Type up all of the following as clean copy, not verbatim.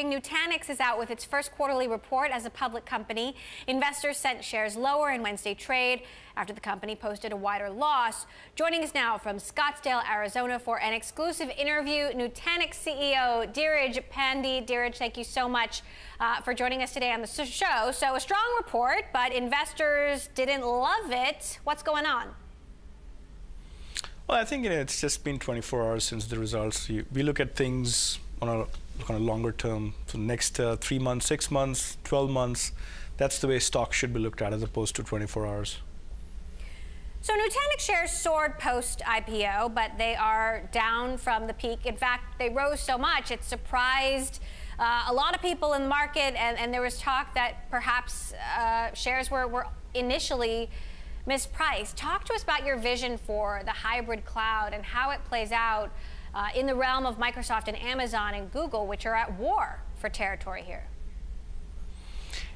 Nutanix is out with its first quarterly report as a public company. Investors sent shares lower in Wednesday trade after the company posted a wider loss. Joining us now from Scottsdale, Arizona for an exclusive interview, Nutanix CEO Dheeraj Pandey. Dheeraj, thank you so much for joining us today on the show. So a strong report, but investors didn't love it. What's going on? Well, I think it's just been 24 hours since the results. We look at things on a kind of longer term, so next 3 months, 6 months, 12 months. That's the way stocks should be looked at as opposed to 24 hours. So Nutanix shares soared post-IPO, but they are down from the peak. In fact, they rose so much it surprised a lot of people in the market, and there was talk that perhaps shares were initially mispriced. Talk to us about your vision for the hybrid cloud and how it plays out in the realm of Microsoft and Amazon and Google, which are at war for territory here.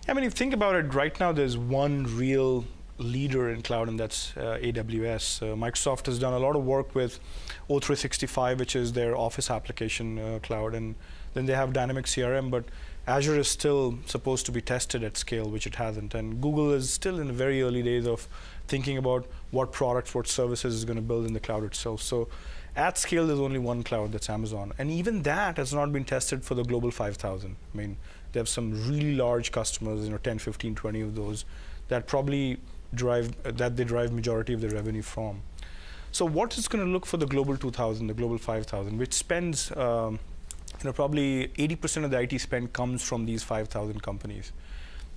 I mean, if you think about it, right now there's one real leader in cloud, and that's AWS. Microsoft has done a lot of work with O365, which is their Office application cloud, and then they have Dynamics CRM, but Azure is still supposed to be tested at scale, which it hasn't, and Google is still in the very early days of thinking about what products, what services is going to build in the cloud itself. So at scale, there's only one cloud, that's Amazon. And even that has not been tested for the global 5,000. I mean, they have some really large customers, 10, 15, 20 of those, that probably they drive majority of their revenue from. So what is going to look for the global 2,000, the global 5,000, which spends, probably 80% of the IT spend comes from these 5,000 companies.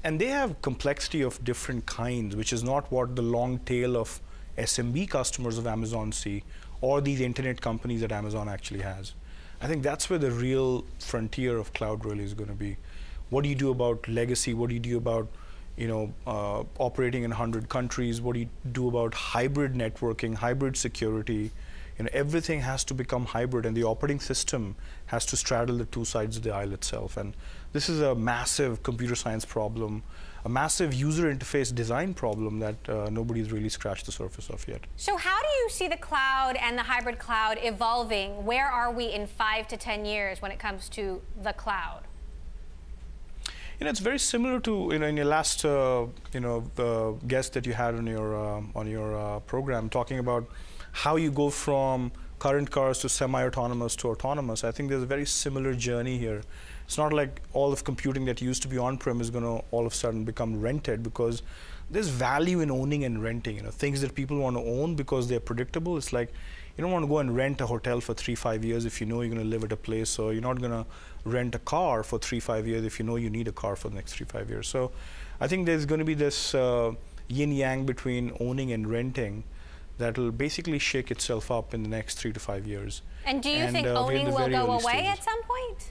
And they have complexity of different kinds, which is not what the long tail of SMB customers of Amazon see, or these internet companies that Amazon actually has. I think that's where the real frontier of cloud really is going to be. What do you do about legacy? What do you do about operating in 100 countries? What do you do about hybrid networking, hybrid security? Everything has to become hybrid, and the operating system has to straddle the two sides of the aisle itself. And this is a massive computer science problem, a massive user interface design problem that nobody's really scratched the surface of yet. So how do you see the cloud and the hybrid cloud evolving? Where are we in 5 to 10 years when it comes to the cloud? It's very similar to in your last the guest that you had on your program, talking about how you go from current cars to semi-autonomous to autonomous. I think there's a very similar journey here. It's not like all of computing that used to be on-prem is going to all of a sudden become rented, because there's value in owning and renting. Things that people want to own because they're predictable. It's like you don't want to go and rent a hotel for 3-5 years if you know you're going to live at a place, or you're not going to rent a car for 3-5 years if you know you need a car for the next 3-5 years. So I think there's going to be this yin-yang between owning and renting that will basically shake itself up in the next 3 to 5 years. And do you think owning will go away at some point?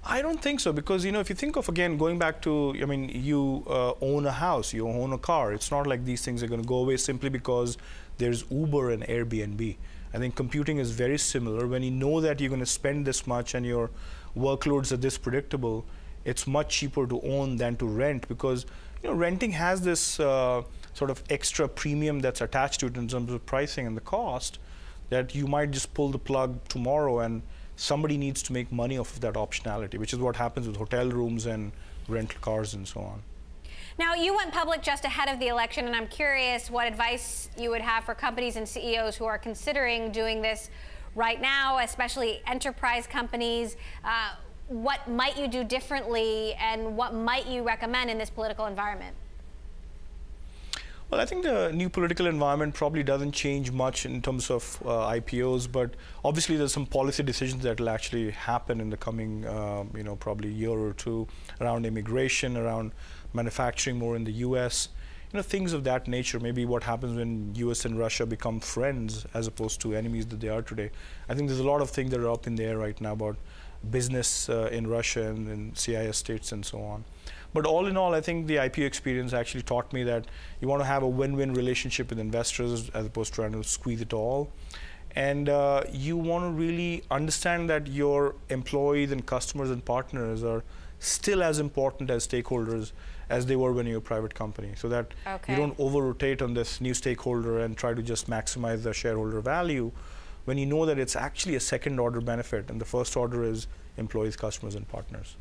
I don't think so, because if you think of, again, going back to, you own a house, you own a car. It's not like these things are going to go away simply because there's Uber and Airbnb. I think computing is very similar. When you know that you're going to spend this much and your workloads are this predictable, it's much cheaper to own than to rent, because renting has this sort of extra premium that's attached to it in terms of pricing and the cost, that you might just pull the plug tomorrow and somebody needs to make money off of that optionality, which is what happens with hotel rooms and rental cars and so on. Now, you went public just ahead of the election, and I'm curious what advice you would have for companies and CEOs who are considering doing this right now, especially enterprise companies. What might you do differently, and what might you recommend in this political environment? Well, I think the new political environment probably doesn't change much in terms of IPOs, but obviously there's some policy decisions that will actually happen in the coming, probably year or two, around immigration, around manufacturing more in the US, things of that nature. Maybe what happens when US and Russia become friends as opposed to enemies that they are today. I think there's a lot of things that are up in the air right now about business in Russia and in CIS states and so on. But all in all, I think the IPO experience actually taught me that you want to have a win-win relationship with investors as opposed to trying to squeeze it all. And you want to really understand that your employees and customers and partners are still as important as stakeholders as they were when you're a private company, so that you don't over-rotate on this new stakeholder and try to just maximize the shareholder value, when you know that it's actually a second order benefit and the first order is employees, customers, and partners.